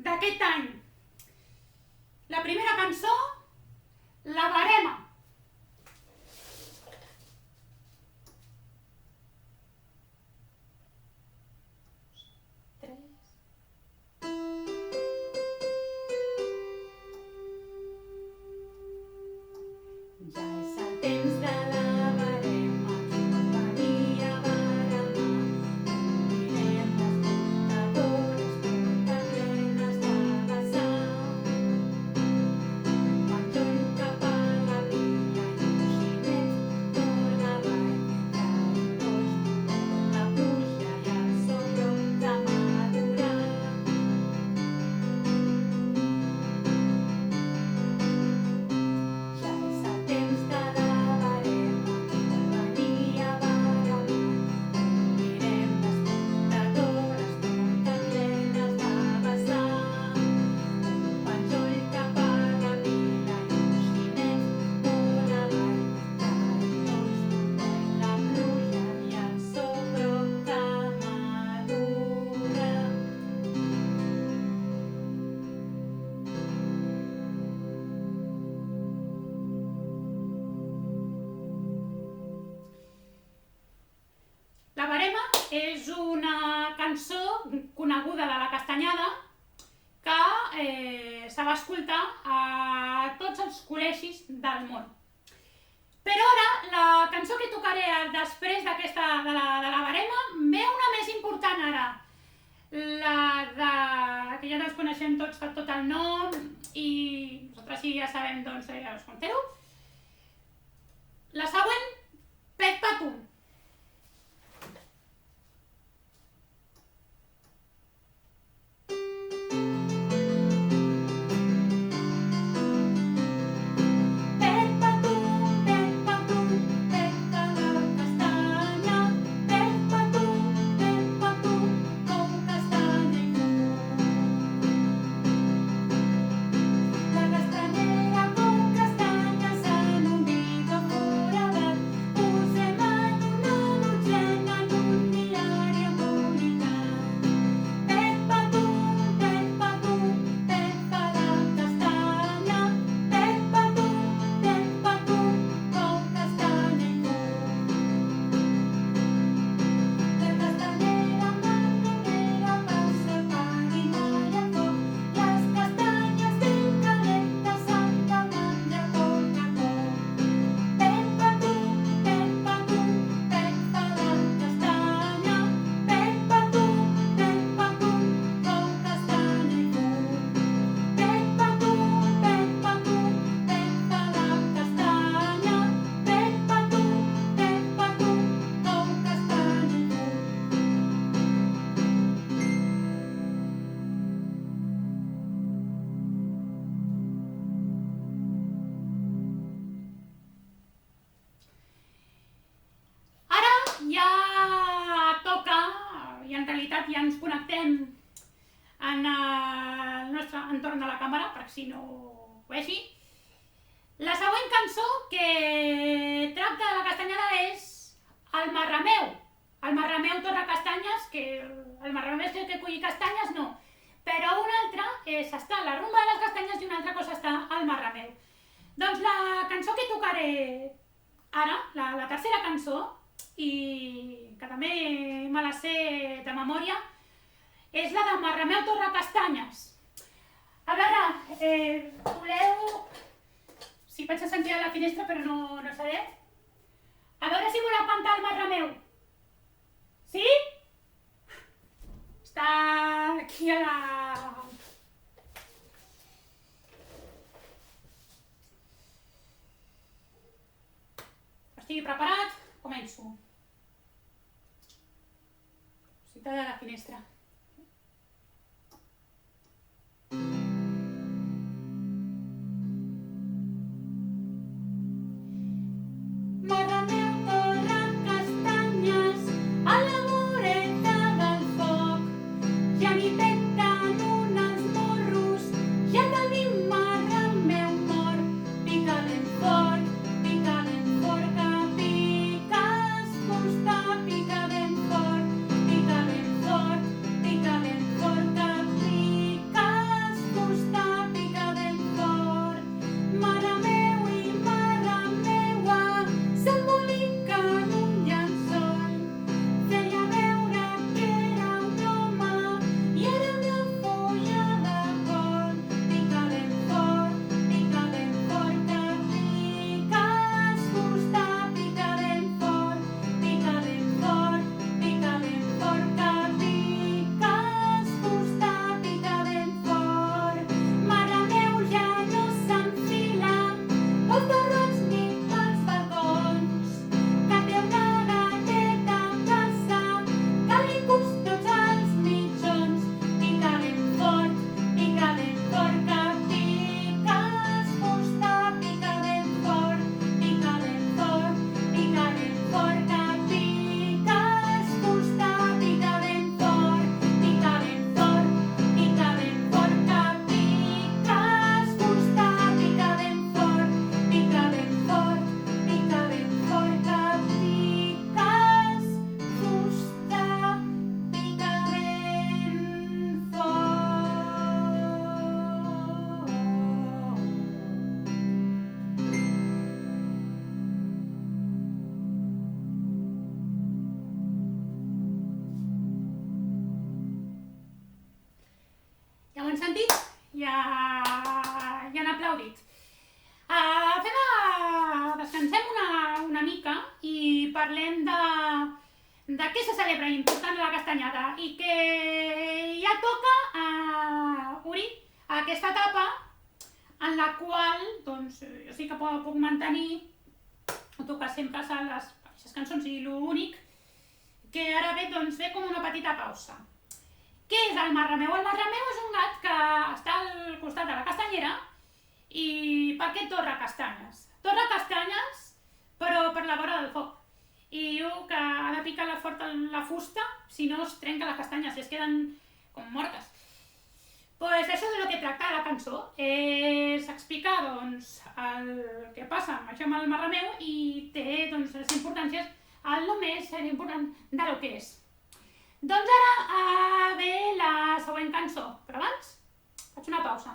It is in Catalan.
d'aquest any. La primera cançó, La Verema. Ja és el temps de la verema, qui pot venir a veremar. Omprirem les comptadores, totes plenes de vessar. Penjoll cap a la vinya i coixinets torna avall. Traïdors, la pluja ja som prop de madurar. Ja és el temps de la verema, qui vol venir a veremar. Omprirem les comptadores, totes plenes de vessar. Un penjoll cap a la vila i coixinets molt avall. Traïdors, la pluja ja som prop de madurar. La Verema és una cançó coneguda de la Castanyada que se va escoltar a tots els col·legis del món. Però ara, la cançó que tocaré després d'aquesta de la Verema, ve una més important ara. Que ja els coneixem tots per tot el nom i nosaltres sí ja sabem, doncs, us contareu. La següent, Pet Patum. Pet patum, pet a la castanya. Pet patum, cou castanya i fum. La castanyera con castanyes en un vidre foradat. Posem en una dotzena en un diari embolicat. Pet patum, pet a la castanya. Pet patum, cou castanya i fum. La castanyera mandonera passa farina i al foc. Les castanyes ben calentes s'han de menjar a poc a poc. Pet patum, pet a la castanya. Pet patum, cou castanya i fum. Pet patum, pet a la castanya. Pet patum, cou castanya i fum. Ara ja toca, i en realitat ja ens connectem en el nostre entorn de la càmera, per si no ho vegi. La següent cançó que tracta de la Castanyada és El Marrameu. El Marrameu torra castanyes, que el Marrameu és el que collir castanyes, no. Però una altra és estar a la rumba de les castanyes i una altra cosa està al Marrameu. Doncs la cançó que tocaré ara, la tercera cançó, i que també me la sé de memòria, és la de Marrameu torra castanyes. A veure, voleu... Sí, vaig a sentir a la finestra, però no sabeu. A veure si voleu cantar el Marrameu. Sí? Està aquí a la... Estigui preparat, començo. Estic a la finestra. Marrameu torra castanyes a la voreta del foc. Ja n'hi peten un els morros, ja tenim marrameu mort. Pica ben fort, que piques fusta. Pica ben fort, dit i han aplaudit. Descansem una mica i parlem de què se celebra important a la Castanyada i que ja toca obrir aquesta etapa en la qual doncs, jo sí que puc mantenir o tocar sempre les mateixes cançons i l'únic que ara ve com una petita pausa. Què és el marrameu? El marrameu és un gat que està al costat de la castanyera i per què torra castanyes? Torra castanyes però per la vora del foc i diu que ha de picar fort la fusta si no es trenca les castanyes i es queden com mortes. Pues això és el que tracta la cançó, és explicar doncs, el que passa amb això amb el marrameu i té doncs, les importàncies, el només important de lo que és. Doncs ara ve la següent cançó, però abans faig una pausa.